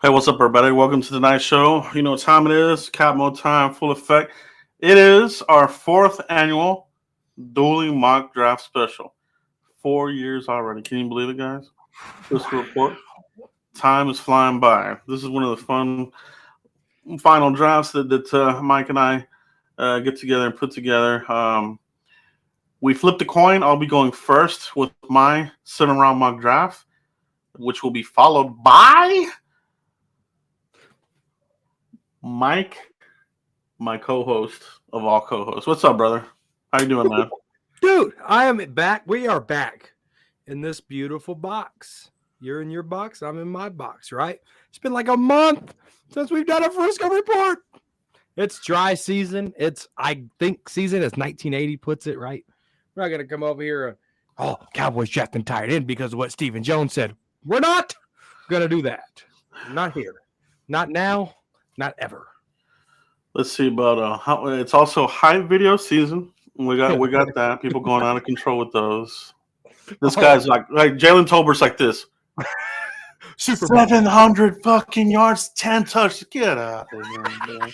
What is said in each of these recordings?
Hey, what's up, everybody? Welcome to tonight's show. You know what time it is? Cap mode time, full effect. It is our fourth annual Dueling Mock Draft Special. 4 years already. Can you believe it, guys? Just to report, time is flying by. This is one of the fun final drafts that Mike and I get together and put together. We flipped a coin. I'll be going first with my 7-round mock draft, which will be followed by Mike, my co-host of all co-hosts. What's up, brother? How you doing, man? Dude, I am back. We are back in this beautiful box. You're in your box. I'm in my box, right? It's been like a month since we've done a Frisco report. It's dry season. I think season, as 1980 puts it, right? We're not going to come over here. Cowboys drafting tight end because of what Stephen Jones said. We're not going to do that. Not here. Not now. Not ever. Let's see about it's also hype video season. We got that. People going out of control with those. This guy's like Jalen Tolbert's like this. Super 700 fucking yards, 10 touchdowns. Get out of here, man.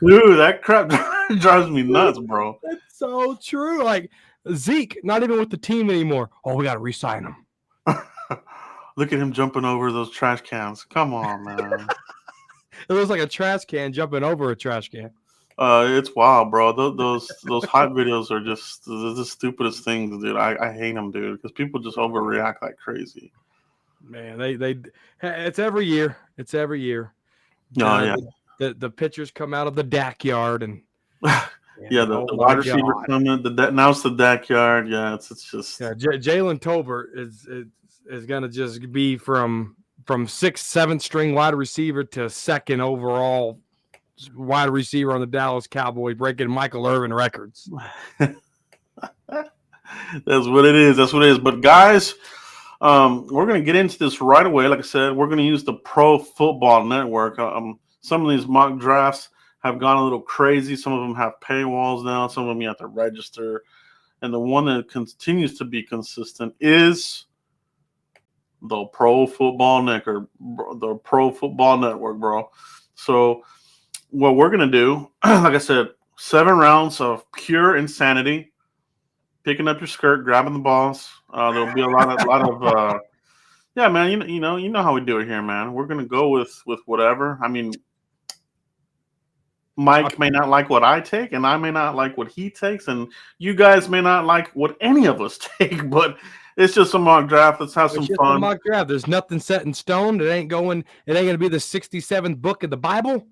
Dude, that crap drives me nuts, bro. That's so true. Like Zeke, not even with the team anymore. Oh, we got to re-sign him. Look at him jumping over those trash cans. Come on, man. It looks like a trash can jumping over a trash can. It's wild, bro. Those hype videos are just the stupidest things, dude. I hate them, dude, because people just overreact like crazy. Man, it's every year. It's every year. Yeah. The pitchers come out of the DAC yard and the wide receiver coming. Now it's the DAC yard. Yeah, it's just Jalen Tolbert is gonna just be from 6th, 7th string wide receiver to 2nd overall wide receiver on the Dallas Cowboys, breaking Michael Irvin records. That's what it is. But guys, we're going to get into this right away. Like I said, we're going to use the Pro Football Network. Some of these mock drafts have gone a little crazy. Some of them have paywalls now. Some of them you have to register. And the one that continues to be consistent is the Pro Football Network, bro. So what we're going to do, like I said, 7 rounds of pure insanity, picking up your skirt, grabbing the balls. There'll be a lot of yeah, man, you know how we do it here, man. We're going to go with whatever. I mean, Mike may not like what I take, and I may not like what he takes, and you guys may not like what any of us take, but it's just a mock draft. Let's have some fun. A mock draft. There's nothing set in stone. It ain't going to be the 67th book of the Bible.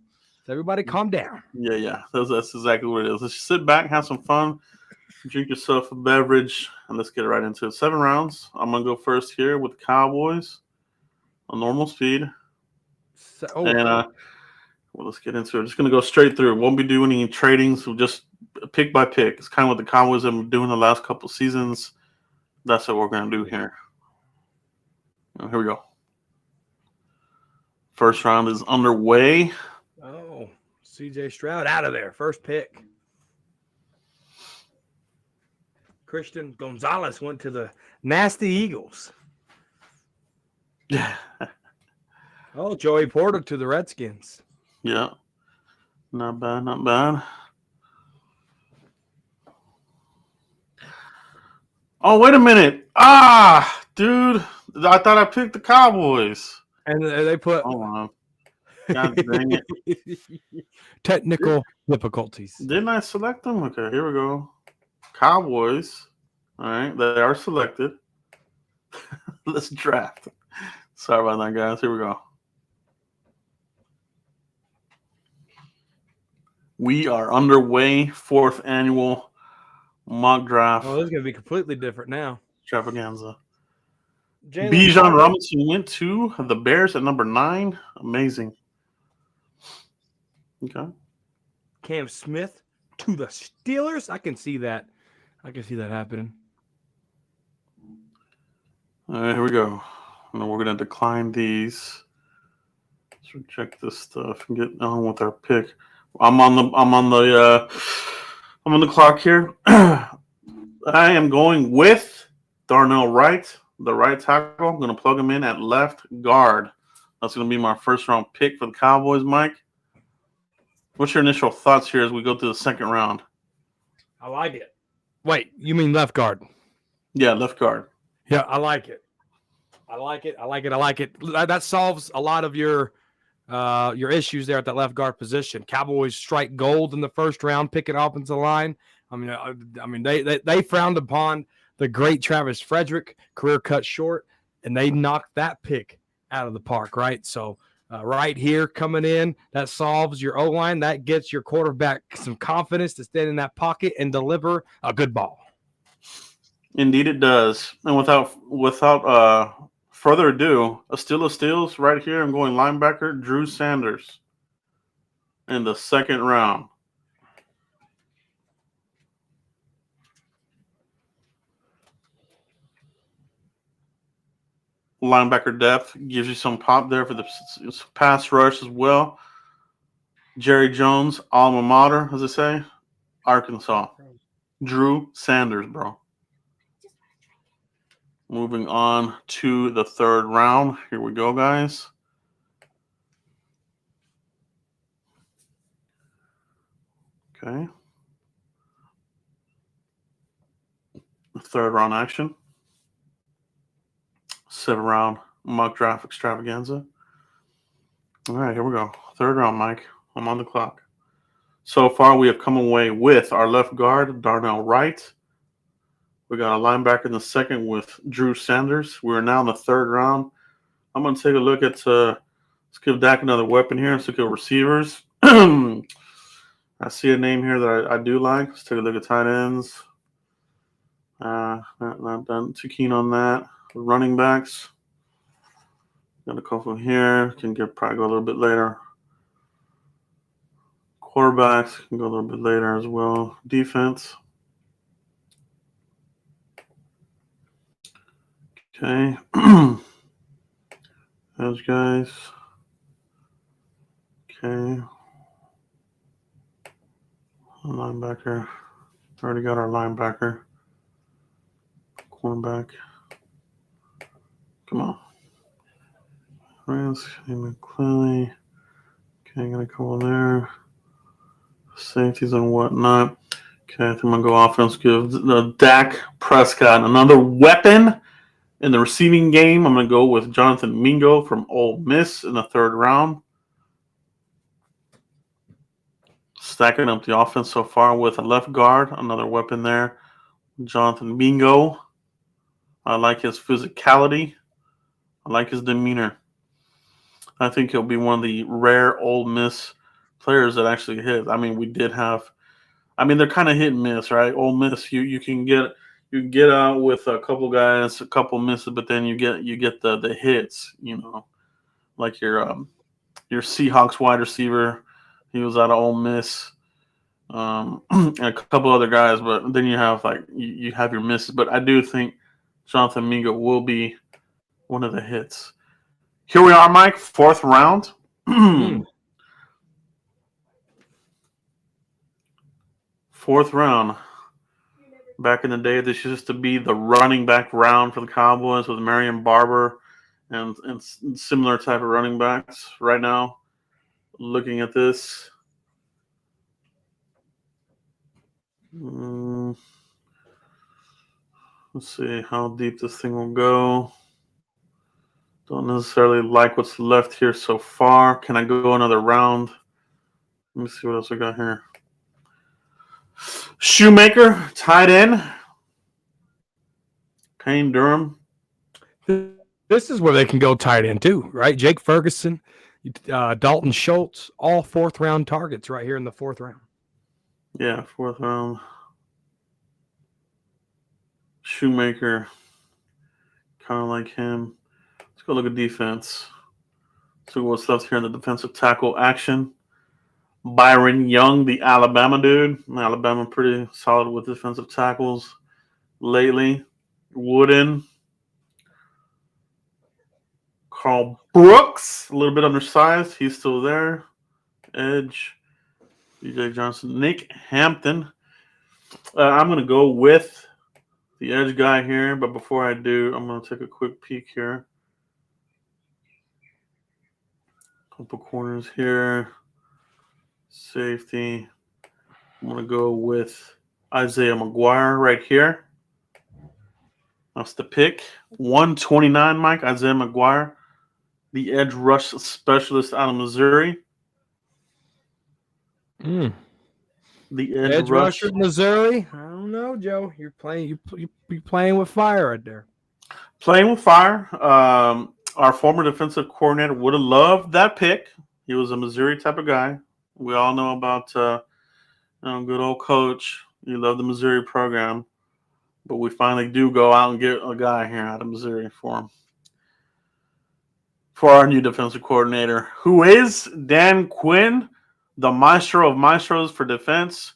So everybody calm down. Yeah. That's exactly what it is. Let's just sit back, have some fun, drink yourself a beverage, and let's get right into it. 7 rounds. I'm going to go first here with the Cowboys on normal speed. Let's get into it. Just going to go straight through. Won't be doing any tradings. We'll just pick by pick. It's kind of what the Cowboys have been doing the last couple of seasons. That's what we're going to do here. Here we go. First round is underway. Oh, CJ Stroud out of there. First pick. Christian Gonzalez went to the Nasty Eagles. Oh, Joey Porter to the Redskins. Yeah. Not bad. Oh, wait a minute. Dude. I thought I picked the Cowboys. And they put... Hold on. God dang it. Technical difficulties. Didn't I select them? Okay, here we go. Cowboys. All right, they are selected. Let's draft. Sorry about that, guys. Here we go. We are underway. 4th annual mock draft. Oh, this is going to be completely different now. Extravaganza. Bijan Robinson went to the Bears at number 9. Amazing. Okay. Cam Smith to the Steelers. I can see that happening. All right, here we go. And then we're going to decline these. Let's reject this stuff and get on with our pick. I'm on the clock here. I am going with Darnell Wright, the right tackle. I'm going to plug him in at left guard. That's going to be my first round pick for the Cowboys, Mike. What's your initial thoughts here as we go through the second round? I like it. Wait, you mean left guard? Yeah, left guard. Yeah, I like it. I like it. I like it. I like it. That solves a lot of your issues there at that left guard position. Cowboys strike gold in the first round, picking offensive line. I mean, they frowned upon the great Travis Frederick, career cut short, and they knocked that pick out of the park, right? So right here coming in, that solves your O-line. That gets your quarterback some confidence to stand in that pocket and deliver a good ball. Indeed, it does. And without further ado, a steal of steals right here. I'm going linebacker Drew Sanders in the second round. Linebacker depth gives you some pop there for the pass rush as well. Jerry Jones, alma mater, as they say, Arkansas. Drew Sanders, bro. Moving on to the third round. Here we go, guys. Okay. Third round action. 7-round mock draft extravaganza. All right, here we go. Third round, Mike. I'm on the clock. So far, we have come away with our left guard, Darnell Wright. We got a linebacker in the second with Drew Sanders. We're now in the third round. I'm going to take a look at, let's give Dak another weapon here. Let's look at receivers. I see a name here that I do like. Let's take a look at tight ends. Not done too keen on that. Running backs. Got a couple here. Can probably go a little bit later. Quarterbacks can go a little bit later as well. Defense. Okay. Those guys. Okay. Linebacker. Already got our linebacker. Cornerback. Come on. Clearly. Okay, gonna come on there. Safeties and whatnot. Okay, I think I'm gonna go offense. Give the Dak Prescott another weapon in the receiving game. I'm gonna go with Jonathan Mingo from Ole Miss in the third round. Stacking up the offense so far with a left guard, another weapon there. Jonathan Mingo. I like his physicality. I like his demeanor. I think he'll be one of the rare Ole Miss players that actually hit. I mean, we did have. I mean, they're kind of hit and miss, right? Ole Miss, you can get out with a couple guys, a couple misses, but then you get the hits. You know, like your Seahawks wide receiver, he was out of Ole Miss. And a couple other guys, but then you have you have your misses. But I do think Jonathan Mingo will be one of the hits. Here we are, Mike, fourth round. Fourth round. Back in the day, this used to be the running back round for the Cowboys with Marion Barber and similar type of running backs. Right now, looking at this, let's see how deep this thing will go. Don't necessarily like what's left here so far. Can I go another round? Let me see what else we got here. Shoemaker, tight end. Payne Durham. This is where they can go tight end too, right? Jake Ferguson, Dalton Schultz, all fourth round targets right here in the fourth round. Yeah, fourth round. Shoemaker, kind of like him. Let's go look at defense. So what's left here in the defensive tackle action. Byron Young, the Alabama dude. Alabama pretty solid with defensive tackles lately. Wooden. Carl Brooks, a little bit undersized. He's still there. Edge. DJ Johnson. Nick Hampton. I'm going to go with the edge guy here. But before I do, I'm going to take a quick peek here. Couple corners here. Safety. I'm going to go with Isaiah McGuire right here. That's the pick. 129, Mike. Isaiah McGuire, the edge rush specialist out of Missouri. Mm. The Edge rusher, Missouri. I don't know, Joe. You're playing. You're playing with fire right there. Playing with fire. Our former defensive coordinator would have loved that pick. He was a Missouri type of guy. We all know about good old coach. He loved the Missouri program. But we finally do go out and get a guy here out of Missouri for him. For our new defensive coordinator, who is Dan Quinn, the maestro of maestros for defense.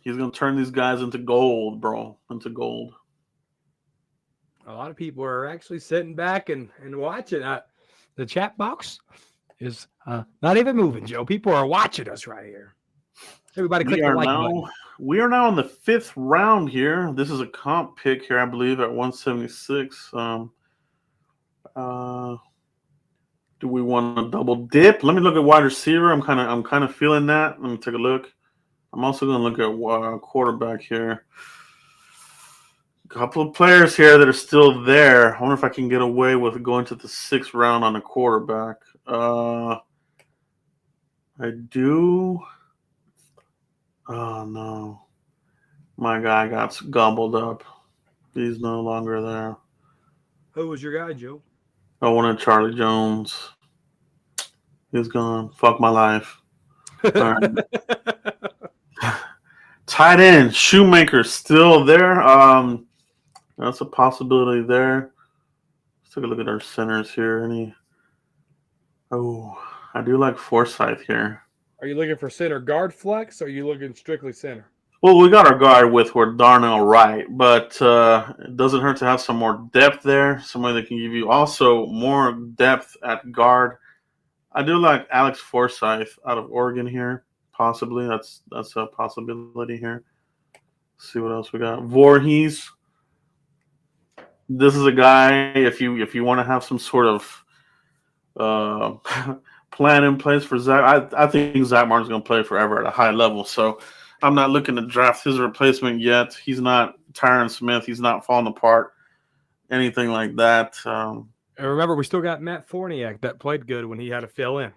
He's going to turn these guys into gold, bro. Into gold. A lot of people are actually sitting back and watching. The chat box is not even moving, Joe. People are watching us right here. Everybody click the like button. We are now in the 5th round here. This is a comp pick here, I believe, at 176. Do we want to double dip? Let me look at wide receiver. I'm kind of feeling that. Let me take a look. I'm also going to look at quarterback here. A couple of players here that are still there. I wonder if I can get away with going to the 6th round on a quarterback. I do. Oh, no. My guy got gobbled up. He's no longer there. Who was your guy, Joe? I wanted Charlie Jones. He's gone. Fuck my life. All right. Tight end, Shoemaker still there. That's a possibility there. Let's take a look at our centers here. I do like Forsyth here. Are you looking for center guard flex, or are you looking strictly center? Well, we got our guard with Darnell Wright, but it doesn't hurt to have some more depth there. Somebody that can give you also more depth at guard. I do like Alex Forsyth out of Oregon here. Possibly. That's a possibility here. Let's see what else we got. Voorhees. This is a guy, if you want to have some sort of plan in place for Zach, I think Zach Martin's going to play forever at a high level. So I'm not looking to draft his replacement yet. He's not Tyron Smith. He's not falling apart, anything like that. And remember, we still got Matt Forniak that played good when he had to fill in.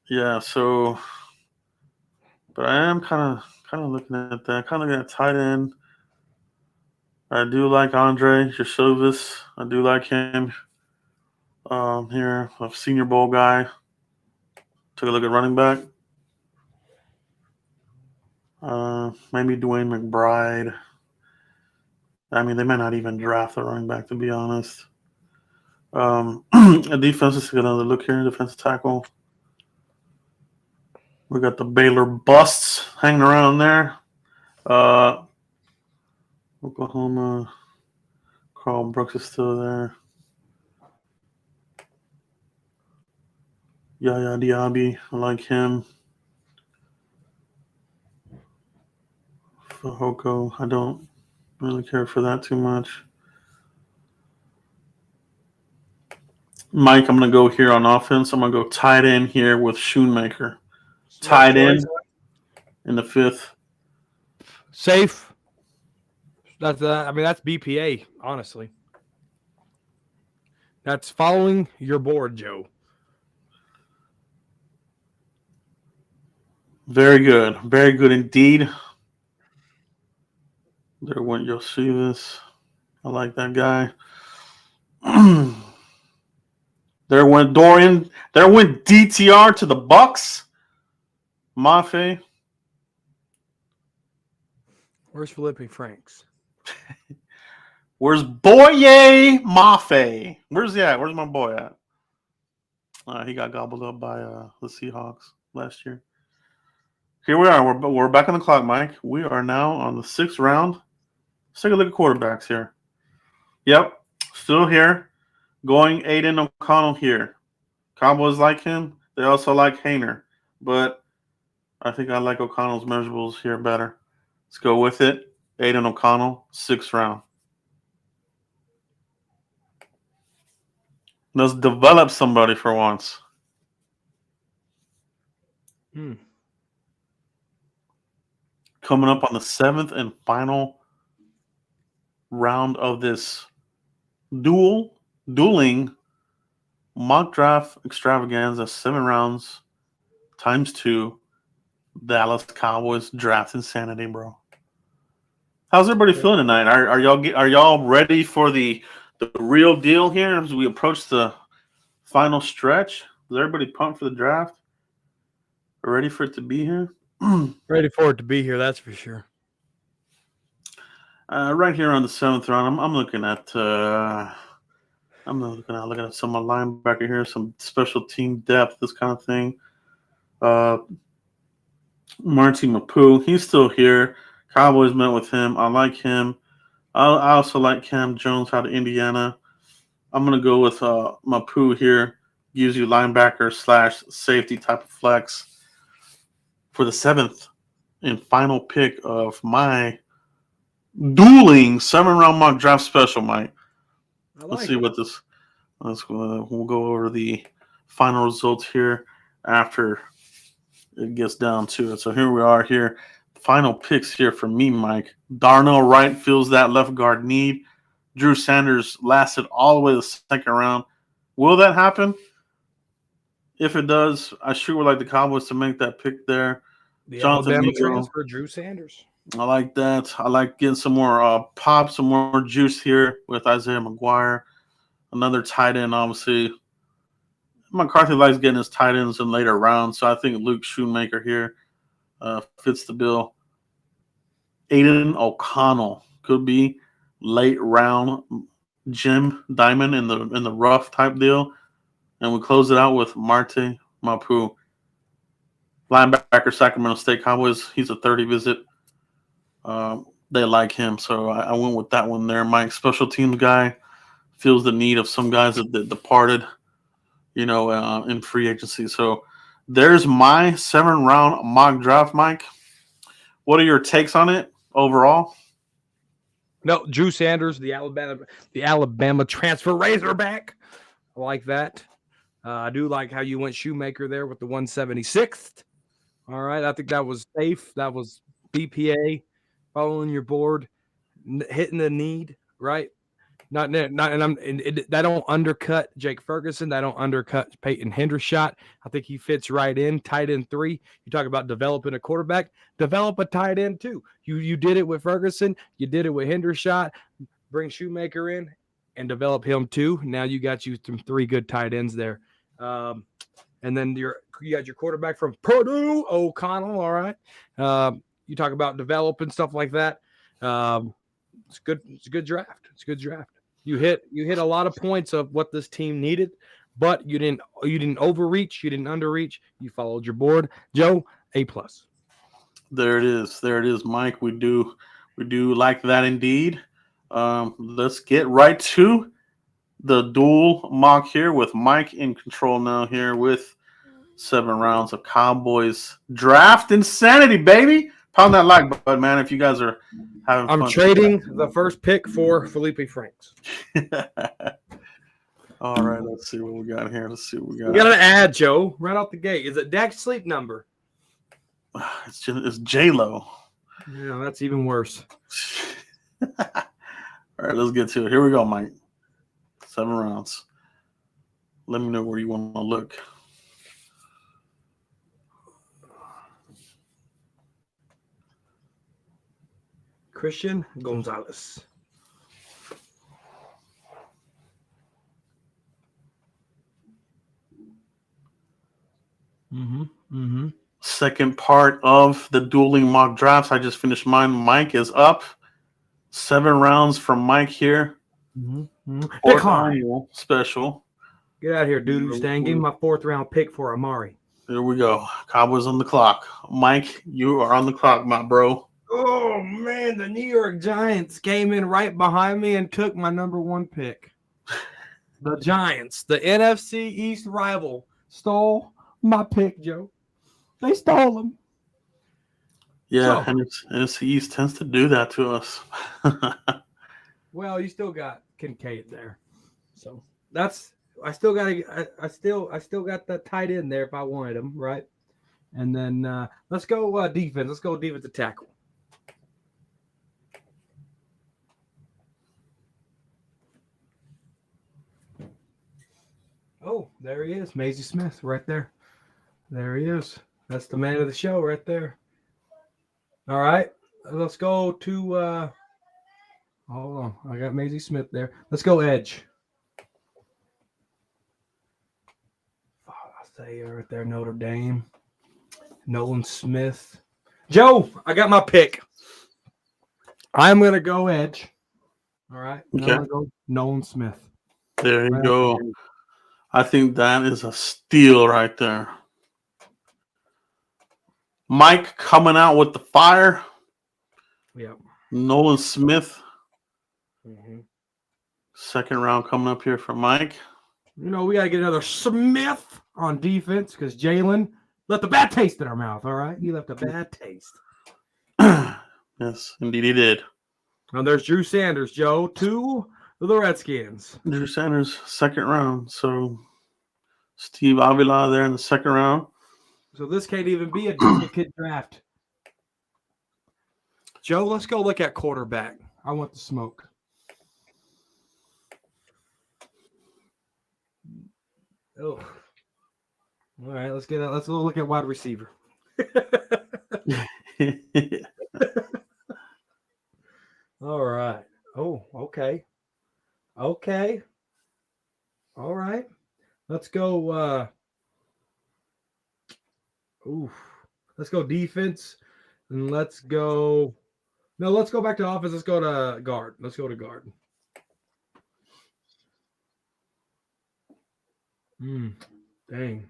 Yeah, so – but I am kind of looking at that. Kind of looking at tight end. I do like Andre Jashovis. I do like him here, a Senior Bowl guy. Took a look at running back. Maybe Dwayne McBride. I mean, they might not even draft a running back, to be honest. A defense, let's get another look here. Defensive tackle. We got the Baylor busts hanging around there. Oklahoma. Carl Brooks is still there. Yaya Diaby, I like him. Fahoko, I don't really care for that too much. Mike, I'm going to go here on offense. I'm going to go tight end here with Shoemaker. Tight end in the 5th. Safe. That's BPA, honestly. That's following your board, Joe. Very good. Very good indeed. There went Josephus. I like that guy. There went Dorian. There went DTR to the Bucks. Mafe. Where's Felipe Franks? Where's Boye Mafe? Where's he at? Where's my boy at? He got gobbled up by the Seahawks last year. Here we are. We're back on the clock, Mike. We are now on the 6th round. Let's take a look at quarterbacks here. Yep, still here. Going Aiden O'Connell here. Cowboys like him. They also like Hayner. But I think I like O'Connell's measurables here better. Let's go with it. Aiden O'Connell, 6th round. Let's develop somebody for once. Hmm. Coming up on the 7th and final round of this dueling mock draft extravaganza, 7 rounds times 2. Dallas Cowboys draft insanity, bro. How's everybody feeling tonight? Are y'all ready for the real deal here as we approach the final stretch? Is everybody pumped for the draft? Ready for it to be here? Ready for it to be here, that's for sure. Right here on the 7th round, I'm looking at looking at some linebacker here, some special team depth, this kind of thing. Marty Mapu, he's still here. Cowboys met with him. I like him. I also like Cam Jones out of Indiana. I'm gonna go with Mapu here. Gives you linebacker / safety type of flex for the 7th and final pick of my dueling 7-round mock draft special, Mike. Let's see what this. We'll go over the final results here after it gets down to it. So here we are here. Final picks here for me, Mike. Darnell Wright fills that left guard need. Drew Sanders lasted all the way to the 2nd round. Will that happen? If it does, I sure would like the Cowboys to make that pick there. The Jonathan Alabama Mingo. transfer, Drew Sanders. I like that. I like getting some more pop, some more juice here with Isaiah McGuire. Another tight end, obviously. McCarthy likes getting his tight ends in later rounds, so I think Luke Shoemaker here fits the bill. Aiden O'Connell could be late round Jim Diamond in the rough type deal, and we close it out with Marte Mapu, linebacker, Sacramento State Cowboys. He's a 30 visit. They like him, so I went with that one there. Mike, special teams guy, feels the need of some guys that departed, in free agency. So there's my 7-round mock draft, Mike. What are your takes on it overall? No, Drew Sanders, the Alabama transfer Razorback. I like that. I do like how you went Shoemaker there with the 176th. All right, I think that was safe. That was BPA following your board, hitting the need, right? That don't undercut Jake Ferguson. That don't undercut Peyton Hendershot. I think he fits right in. Tight end 3. You talk about developing a quarterback. Develop a tight end too. You did it with Ferguson. You did it with Hendershot. Bring Shoemaker in and develop him too. Now you got you some 3 good tight ends there. And then you got your quarterback from Purdue, O'Connell. All right. You talk about developing stuff like that. It's good. It's a good draft. It's a good draft. You hit a lot of points of what this team needed, but you didn't overreach, you didn't underreach. You followed your board. Joe, A+. There it is, Mike. We do like that indeed. Let's get right to the dual mock here with Mike in control now here with 7 rounds of Cowboys draft insanity, baby. Pound that like button, man, if you guys are having fun. I'm trading the first pick for Felipe Franks. All right, let's see what we got here. We got an ad, Joe, right off the gate. Is it Dak's sleep number? It's J-Lo. Yeah, that's even worse. All right, let's get to it. Here we go, Mike. 7 rounds. Let me know where you want to look. Christian Gonzalez. Second part of the dueling mock drafts. I just finished mine. Mike is up. 7 rounds from Mike here. Fourth annual special. Get out of here, dude. Stan. Give me my 4th round pick for Amari. Here we go. Cowboys on the clock. Mike, you are on the clock, my bro. Oh, man. The New York Giants came in right behind me and took my number 1 pick. The Giants, the NFC East rival, stole my pick, Joe. They stole them. Yeah, and NFC East tends to do that to us. Well, you still got Kincaid there. So I still got the tight end there if I wanted him, right? And then let's go defense. Let's go defensive tackle. Oh, there he is. Maisie Smith right there. There he is. That's the man of the show right there. All right. Let's go to hold on. I got Maisie Smith there. Let's go edge. Oh, I'll say right there, Notre Dame. Nolan Smith. Joe, I got my pick. I'm gonna go edge. All right. Okay. I'm gonna go Nolan Smith. There you go. I think that is a steal right there. Mike coming out with the fire. Yep. Nolan Smith. Mm-hmm. Second round coming up here for Mike. You know, we got to get another Smith on defense because Jalen left a bad taste in our mouth. All right. He left a bad taste. Yes, indeed he did. And there's Drew Sanders, Joe, to the Redskins. Drew Sanders, second round. So Steve Avila there in the second round. So this can't even be a duplicate draft. Joe, let's go look at quarterback. I want the smoke. Oh. All right, let's go look at wide receiver. All right. Oh, okay. Okay. All right. Let's go let's go defense. And let's go back to offense. Let's go to guard. Let's go to guard. Dang.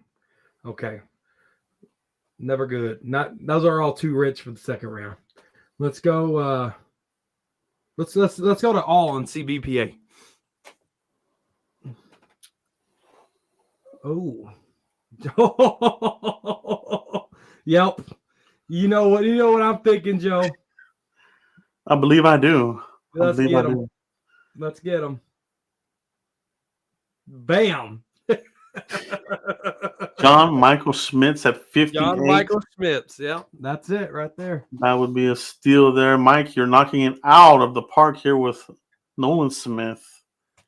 Okay. Never good. Those are all too rich for the second round. Let's go let's go to all and see BPA. Oh. Yep. You know what I'm thinking, Joe. I believe I do. Let's get him. Let's get him. Bam. John Michael Schmitz at 58. John Michael Schmitz. Yeah, that's it right there. That would be a steal there. Mike, you're knocking it out of the park here with Nolan Smith.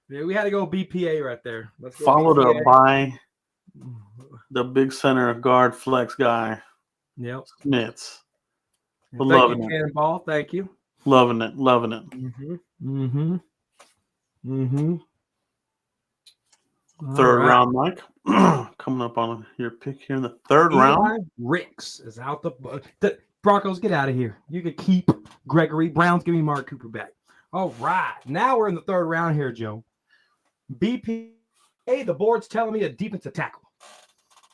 Yeah, we had to go BPA right there. Let's go Followed BPA. up by the big center guard flex guy. Yep. Schmitz. Thank you, Cannonball. Thank you. Loving it. Loving it. Third round, Mike. Coming up on your pick here in the third round. Ricks is out the Broncos, get out of here. You can keep Gregory. Browns, give me Mark Cooper back. All right. Now we're in the third round here, Joe. BPA, the board's telling me a defensive tackle.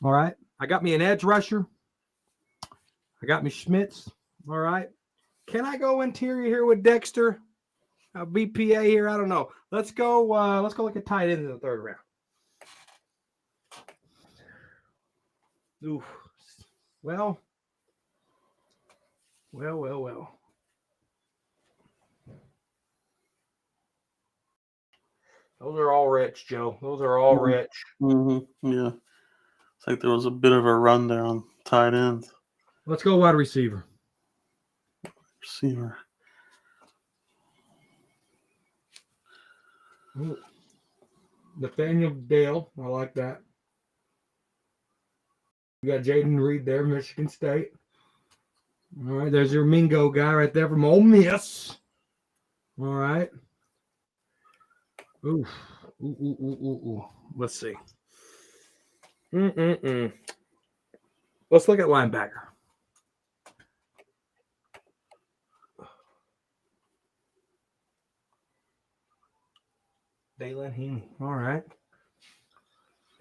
All right. I got me an edge rusher. I got me Schmitz. All right. Can I go interior here with Dexter? BPA here. I don't know. Let's go look at tight ends in the third round. Ooh. Well. Those are all rich, Joe. Those are all rich. Yeah. It's like there was a bit of a run there on tight ends. Let's go wide receiver. Receiver. Ooh. Nathaniel Dale. I like that. You got Jaden Reed there, Michigan State. All right, there's your Mingo guy right there from Ole Miss. All right. Ooh. Let's see. Let's look at linebacker. Dalen Heaney. All right.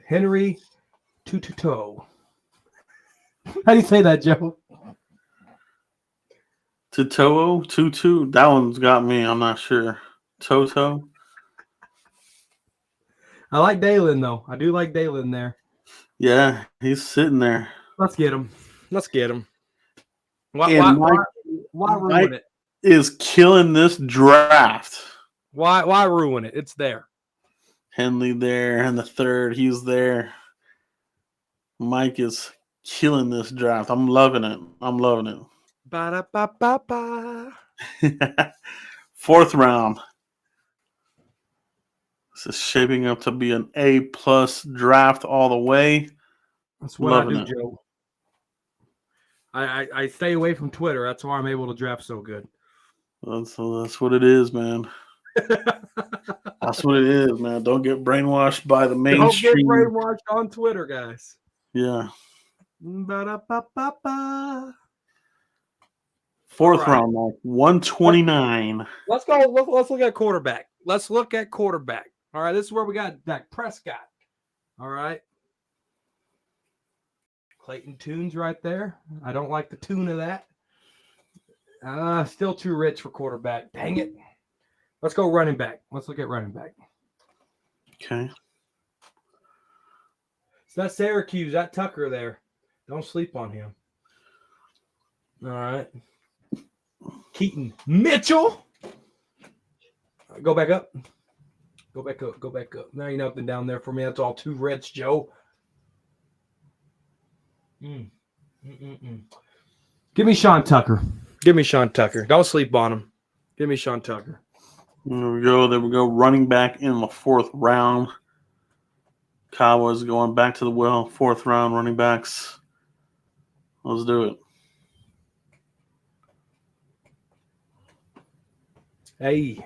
Henry Tututo. How do you say that, Joe? Tutu. That one's got me. I'm not sure. Toto. I like Dalen, though. I do like Dalen there. Yeah, he's sitting there. Let's get him. Why ruin it? Is killing this draft. Why ruin it? It's there. Henley there, and the third, he's there. Mike is killing this draft. I'm loving it. I'm loving Ba-da-ba-ba-ba. it. Fourth round. This is shaping up to be an A+ draft all the way. That's what Loving I do, it. Joe. I stay away from Twitter. That's why I'm able to draft so good. That's what it is, man. That's what it is, man. Don't get brainwashed by the Don't get mainstream. brainwashed on Twitter, guys. Yeah. Ba-da-ba-ba-ba. Fourth All right. round, Mike. 129. Let's go. Let's look at quarterback. Let's look at quarterback. All right. This is where we got Dak Prescott. All right. Clayton Tunes right there. I don't like the tune of that. Still too rich for quarterback. Dang it. Let's go running back. Let's look at running back. Okay. It's not Syracuse. That Tucker there. Don't sleep on him. All right. Keaton Mitchell. Go back up. Go back up. Go back up. Now you're nothing down there for me. That's all too rich, Joe. Give me Sean Tucker. Give me Sean Tucker. Don't sleep on him. Give me Sean Tucker. There we go. There we go. Running back in the fourth round. Cowboys going back to the well. Fourth round running backs. Let's do it. Hey,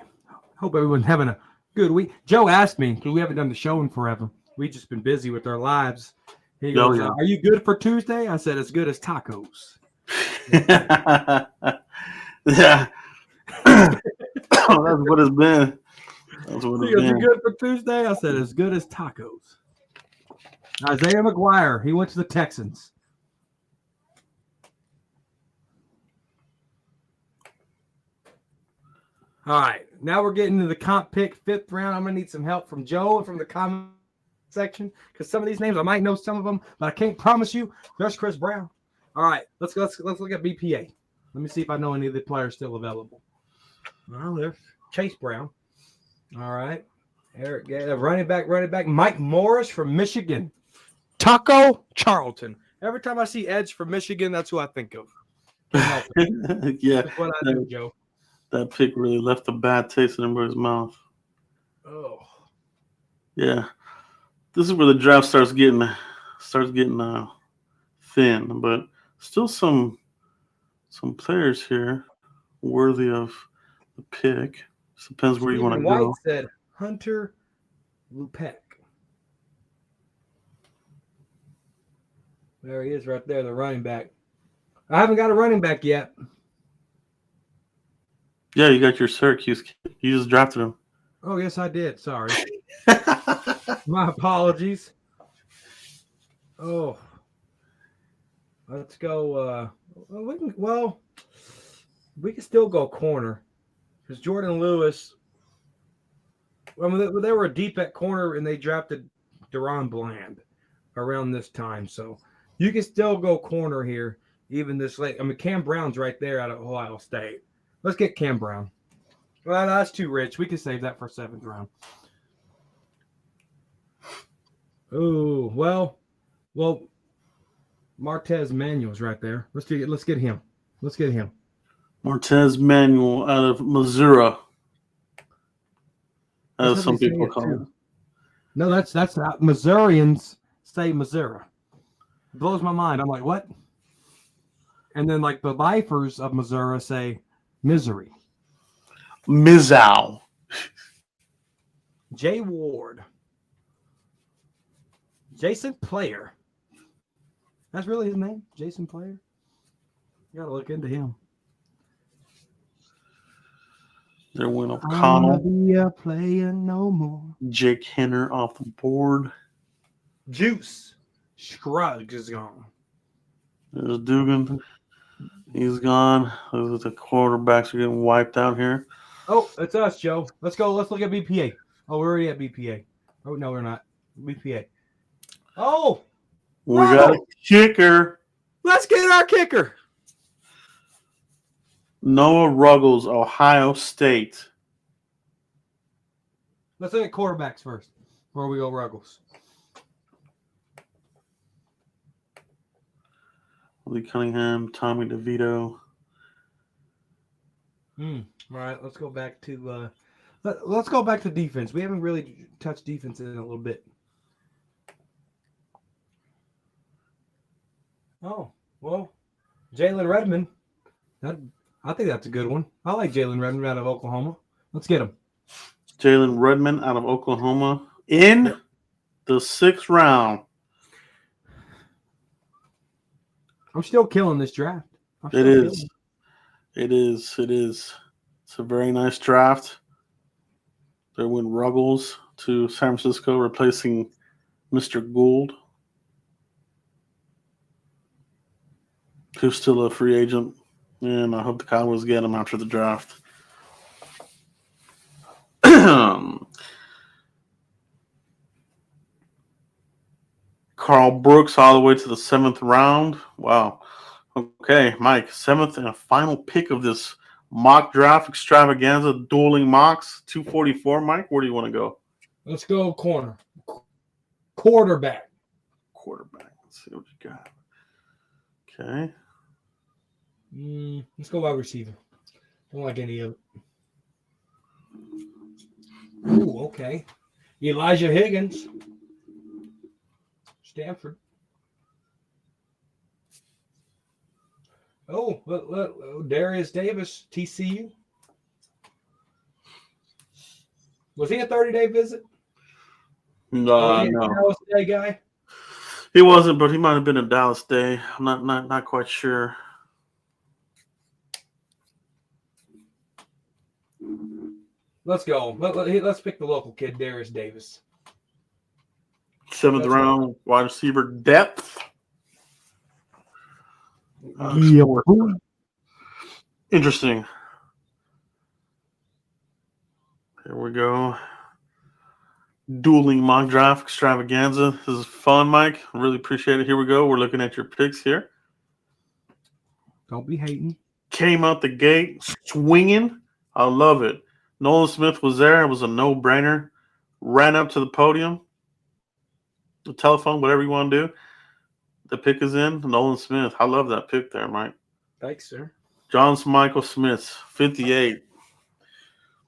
hope everyone's having a good week. Joe asked me, because we haven't done the show in forever. We've just been busy with our lives. He goes, yeah. Are you good for Tuesday? I said, as good as tacos. Yeah. That's what it's been. That's what He it's goes, You been. good for Tuesday? I said, as good as tacos. Isaiah McGuire, he went to the Texans. All right, now we're getting to the comp pick, fifth round. I'm going to need some help from Joe and from the comment section because some of these names, I might know some of them, but I can't promise you. There's Chris Brown. All right, let's look at BPA. Let me see if I know any of the players still available. Well, there's Chase Brown. All right. Eric, running back. Mike Morris from Michigan. Taco Charlton. Every time I see Edge from Michigan, that's who I think of. Can't help it. Yeah. That's what I do, Joe. That pick really left a bad taste in everybody's mouth. Oh. Yeah. This is where the draft starts getting thin, but still some players here worthy of the pick. Just depends where you want to White go. said Hunter Lupek. There he is right there, the running back. I haven't got a running back yet. Yeah, you got your Syracuse kid. You just drafted him. Oh, yes, I did. Sorry. My apologies. Oh. Let's go. We can still go corner. Because Jordan Lewis, they were deep at corner and they drafted Deron Bland around this time. So you can still go corner here, even this late. I mean, Cam Brown's right there out of Ohio State. Let's get Cam Brown. Well, that's too rich. We can save that for seventh round. Oh, well, Martez Manuel's right there. Let's get him. Martez Manuel out of Missouri. As some people call him. No, that's how Missourians say Missouri. It blows my mind. I'm like, what? And then like the lifers of Missouri say misery. Mizzou. Jay Ward. Jason Player. That's really his name? Jason Player? You gotta look into him. There went O'Connell. Be a player no more. Jake Henner off the board. Juice. Scruggs is gone. There's Dugan. He's gone. The quarterbacks are getting wiped out here. Oh, it's us, Joe. Let's go. Let's look at BPA. Oh, we're already at BPA. Oh, no, we're not. BPA. Oh, we got a kicker. Let's get our kicker. Noah Ruggles, Ohio State. Let's look at quarterbacks first before we go Ruggles. Lee Cunningham, Tommy DeVito. Right. Let's go back to let's go back to defense. We haven't really touched defense in a little bit. Oh, well, Jalen Redmond. I think that's a good one. I like Jalen Redmond out of Oklahoma. Let's get him. Jalen Redmond out of Oklahoma in the 6th round. I'm still killing this draft. It is. It is. It's a very nice draft. There went Ruggles to San Francisco, replacing Mr. Gould, who's still a free agent. And I hope the Cowboys get him after the draft. Carl Brooks all the way to the 7th round. Wow. Okay, Mike, 7th and a final pick of this mock draft extravaganza, dueling mocks, 244. Mike, where do you want to go? Let's go corner. Quarterback. Let's see what you got. Okay. Let's go wide receiver. Don't like any of it. Ooh, okay. Elijah Higgins. Stanford. Oh, Darius Davis, TCU. Was he a 30-day visit? No. Dallas Day guy? He wasn't, but he might have been a Dallas Day. I'm not quite sure. Let's go. Let's pick the local kid, Darius Davis. 7th round, wide receiver depth. Interesting. Here we go. Dueling mock draft extravaganza. This is fun, Mike. Really appreciate it. Here we go. We're looking at your picks here. Don't be hating. Came out the gate swinging. I love it. Nolan Smith was there. It was a no-brainer. Ran up to the podium. The telephone, whatever you want to do. The pick is in. Nolan Smith. I love that pick there, Mike. Thanks, sir. John Michael Smith, 58.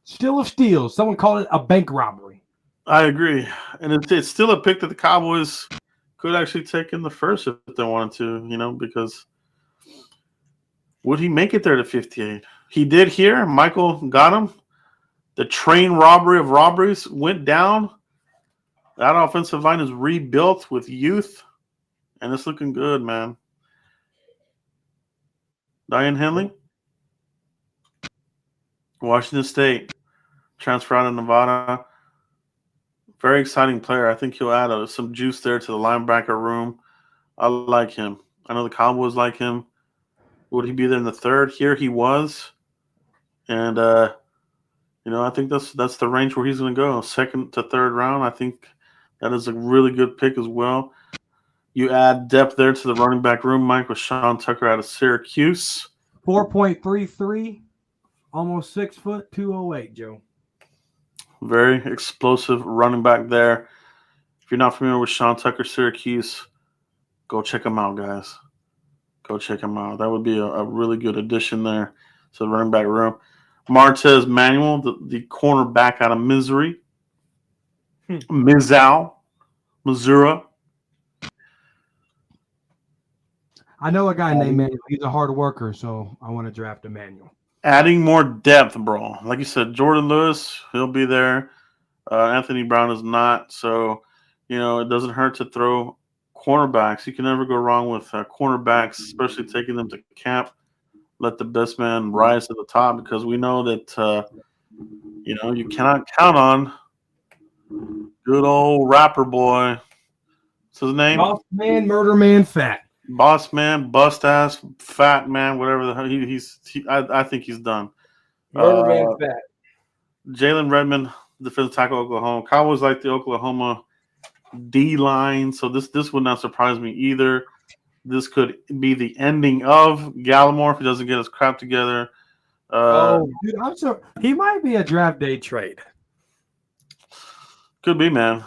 Still a steal. Someone called it a bank robbery. I agree. And it's still a pick that the Cowboys could actually take in the first if they wanted to, because would he make it there to 58? He did here. Michael got him. The train robbery of robberies went down. That offensive line is rebuilt with youth, and it's looking good, man. Diane Henley, Washington State, transfer out of Nevada. Very exciting player. I think he'll add some juice there to the linebacker room. I like him. I know the Cowboys like him. Would he be there in the 3rd? Here he was. And, I think that's the range where he's going to go, 2nd to 3rd round. I think that is a really good pick as well. You add depth there to the running back room, Mike, with Sean Tucker out of Syracuse. 4.33, almost 6 foot, 208, Joe. Very explosive running back there. If you're not familiar with Sean Tucker, Syracuse, go check him out, guys. Go check him out. That would be a really good addition there to the running back room. Martez Manuel, the cornerback out of Missouri. Missouri. I know a guy named Manuel. He's a hard worker, so I want to draft a Manuel. Adding more depth, bro. Like you said, Jordan Lewis, he'll be there. Anthony Brown is not. So, it doesn't hurt to throw cornerbacks. You can never go wrong with cornerbacks, especially taking them to camp. Let the best man rise to the top, because we know that, you cannot count on good old rapper boy. What's his name? Boss man, murder man, fat. Boss man, bust ass, fat man, whatever the hell. I think he's done. Murder man, fat. Jalen Redmond, defensive tackle, Oklahoma. Cowboys like the Oklahoma D line, so this would not surprise me either. This could be the ending of Gallimore if he doesn't get his crap together. Dude, I'm sorry. He might be a draft day trade. Could be, man.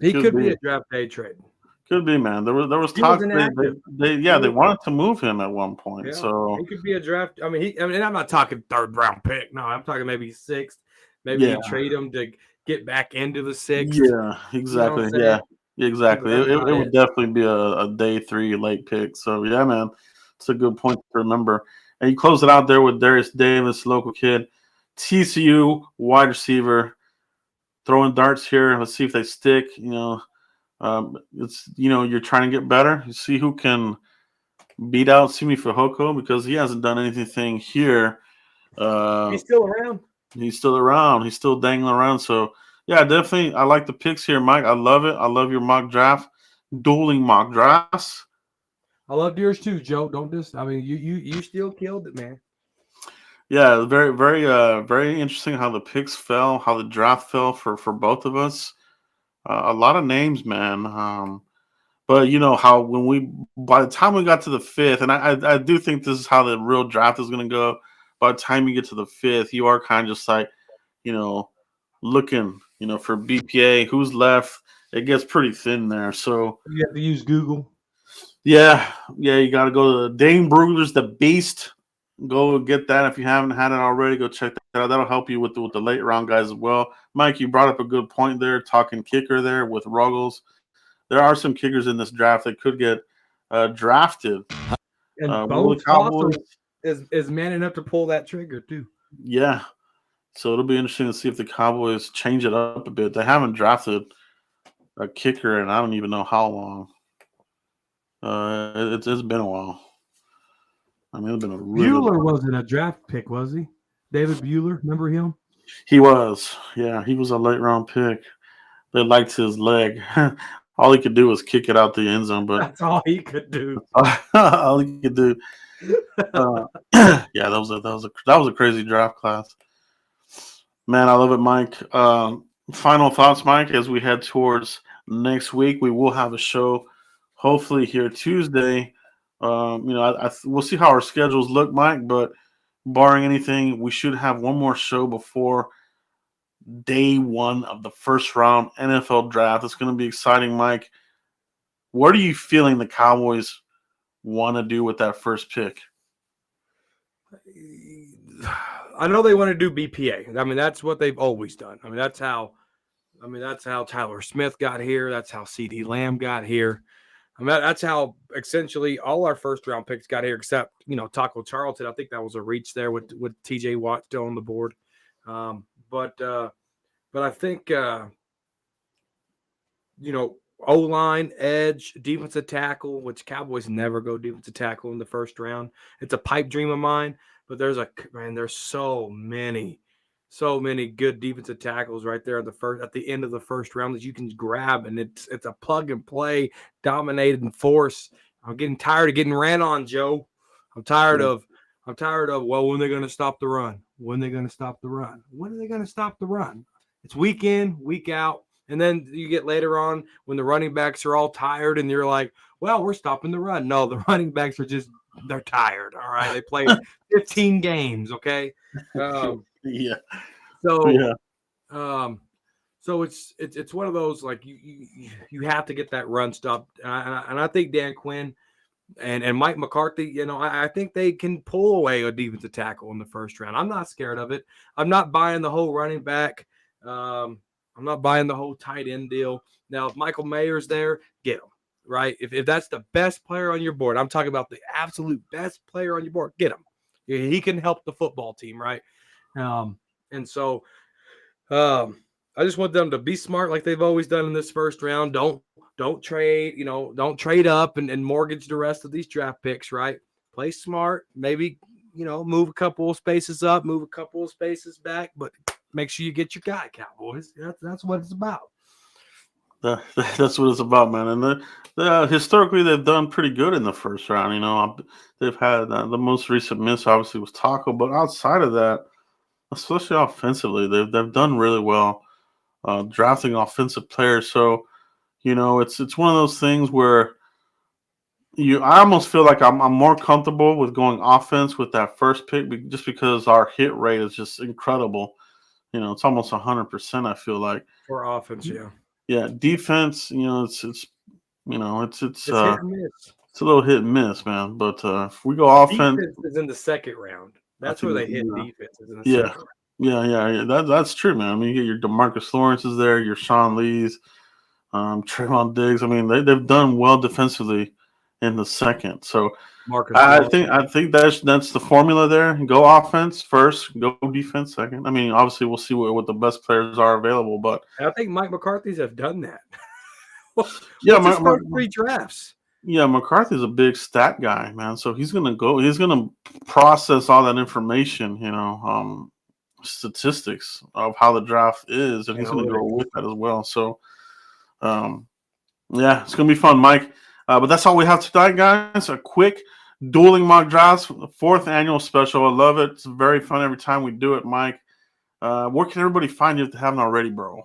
He could be a draft day trade. Could be, man. There was He talk wasn't they active. they wanted to move him at one point. Yeah, So he could be a draft. I mean, I'm not talking third round pick. No, I'm talking maybe sixth. Maybe yeah, you trade him to get back into the sixth. yeah, You know what exactly. I'm saying? Yeah, But exactly. that's It about would it. definitely be a day three late pick. So yeah, man, it's a good point to remember. And you close it out there with Darius Davis, local kid, TCU wide receiver, throwing darts here. Let's see if they stick. It's you're trying to get better. You see who can beat out Simi Fehoko because he hasn't done anything here. Uh, He's still around. he's still around. He's still dangling around. So yeah, definitely. I like the picks here, Mike. I love it. I love your mock draft, dueling mock drafts. I loved yours too, Joe. Don't just. I mean, you still killed it, man. Yeah, very, very, very interesting how the picks fell, how the draft fell for both of us. A lot of names, man. But you know how when we by the time we got to the fifth, and I do think this is how the real draft is going to go. By the time you get to the fifth, you are kind of just like, you know, looking, for BPA, who's left. It gets pretty thin there. So You have to use Google. yeah, yeah, you got to go to Dane Brugler's The Beast. Go get that if you haven't had it already. Go check that out. That'll help you with the late round guys as well. Mike, you brought up a good point there, talking kicker there with Ruggles. There are some kickers in this draft that could get drafted. And Will Bo the Cowboys? is man enough to pull that trigger too. Yeah. So it'll be interesting to see if the Cowboys change it up a bit. They haven't drafted a kicker in I don't even know how long. It's been a while. I mean, it's been a really Bueller long. wasn't a draft pick, was he? David Bueller, remember him? He was. Yeah, he was a late round pick. They liked his leg. All he could do was kick it out the end zone, but That's all he could do. all he could do. Yeah, that was a crazy draft class. Man, I love it, Mike. Final thoughts, Mike, as we head towards next week. We will have a show, hopefully here Tuesday. We'll see how our schedules look, Mike. But barring anything, we should have one more show before day one of the first round NFL draft. It's going to be exciting, Mike. What are you feeling the Cowboys want to do with that first pick? I know they want to do BPA. I mean, that's what they've always done. I mean, that's how Tyler Smith got here. That's how CD Lamb got here. I mean, that's how essentially all our first round picks got here, except Taco Charlton. I think that was a reach there with TJ Watt still on the board. But I think O-line, edge, defensive tackle, which Cowboys never go defensive tackle in the first round. It's a pipe dream of mine, but there's so many good defensive tackles right there at the end of the first round that you can grab, and it's a plug and play, dominated and force. I'm getting tired of getting ran on, Joe. I'm tired of well, when they're going to stop the run? When they're going to stop the run? When are they going to stop the run? It's week in, week out. And then you get later on when the running backs are all tired and you're like, well, we're stopping the run. No, the running backs they're tired. All right. They played 15 games. Okay. Yeah. So, Yeah. so it's one of those, like, you have to get that run stopped. And I think Dan Quinn and Mike McCarthy, I think they can pull away a defensive tackle in the first round. I'm not scared of it. I'm not buying the whole running back. I'm not buying the whole tight end deal. Now, if Michael Mayer's there, get him, right? If that's the best player on your board, I'm talking about the absolute best player on your board, get him. He can help the football team, right? And so I just want them to be smart like they've always done in this first round. Don't trade, don't trade up and mortgage the rest of these draft picks, right? Play smart, maybe, move a couple of spaces up, move a couple of spaces back, but make sure you get your guy, Cowboys. That's what it's about. That's what it's about, man. And historically, they've done pretty good in the first round. They've had the most recent miss, obviously, was Taco, but outside of that, especially offensively, they've done really well drafting offensive players. So, it's one of those things where I almost feel like I'm more comfortable with going offense with that first pick just because our hit rate is just incredible. It's almost 100%. I feel like For offense, yeah. yeah, defense. It's You know, it's It's hit or miss. it's a little hit and miss, man. But if we go offense, Defense is in the second round. I That's where think they hit defense is in the yeah, second round. yeah. That's true, man. I mean, you get your Demarcus Lawrence's there, your Sean Lee's, Trayvon Diggs. I mean, they've done well defensively in the second. So Marcus Walker. I think that's the formula there. Go offense first, go defense second. I mean, obviously we'll see what the best players are available, but I think Mike McCarthy's have done that. yeah, What's his first three drafts? yeah, McCarthy's a big stat guy, man. So he's gonna process all that information, statistics of how the draft is, and he's gonna go with that as well. So um, yeah, it's gonna be fun, Mike. But that's all we have tonight, guys. A quick dueling mock drafts, fourth annual special. I love it. It's very fun every time we do it, Mike. Where can everybody find you if they haven't already, bro?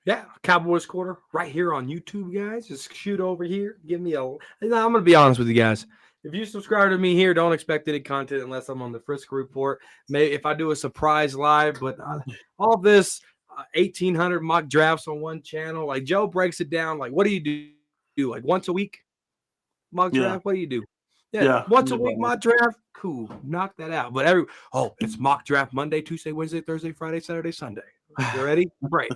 Yeah, Cowboys Quarter right here on YouTube, guys. Just shoot over here. Give me I'm going to be honest with you guys. If you subscribe to me here, don't expect any content unless I'm on the Frisco Report. Maybe if I do a surprise live, but all this 1,800 mock drafts on one channel, like Joe breaks it down. Like, what do you do? Like once a week mock draft? What do you do? Yeah, once a week mock draft. Cool, knock that out. But it's mock draft Monday, Tuesday, Wednesday, Thursday, Friday, Saturday, Sunday. You ready? Break.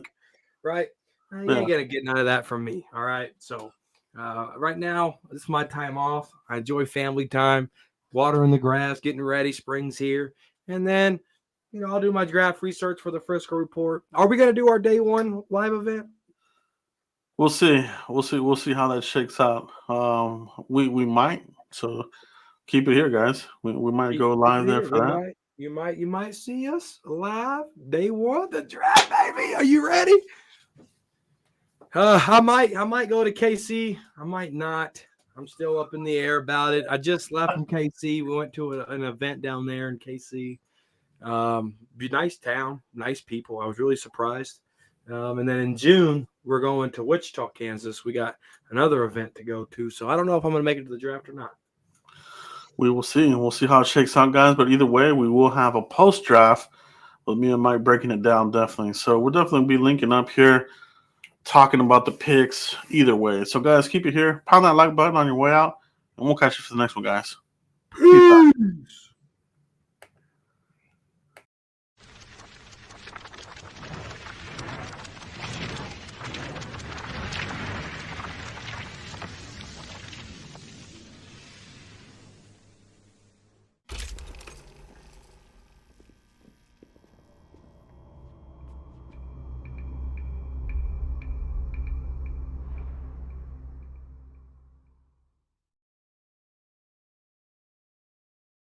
Right? You ain't gonna get none of that from me. All right. So right now, this is my time off. I enjoy family time, watering the grass, getting ready. Spring's here. And then, I'll do my draft research for the Frisco Report. Are we gonna do our day one live event? We'll see. We'll see how that shakes out. We might. So keep it here, guys. We might go live there for that. You might see us live day one, the draft, baby. Are you ready? I might go to KC. I might not. I'm still up in the air about it. I just left from KC. We went to an event down there in KC. Nice town, nice people. I was really surprised. And then in June, we're going to Wichita, Kansas. We got another event to go to. So I don't know if I'm going to make it to the draft or not. We will see. We'll see how it shakes out, guys. But either way, we will have a post-draft with me and Mike breaking it down, definitely. So we'll definitely be linking up here, talking about the picks either way. So, guys, keep it here. Pound that like button on your way out, and we'll catch you for the next one, guys. Peace out.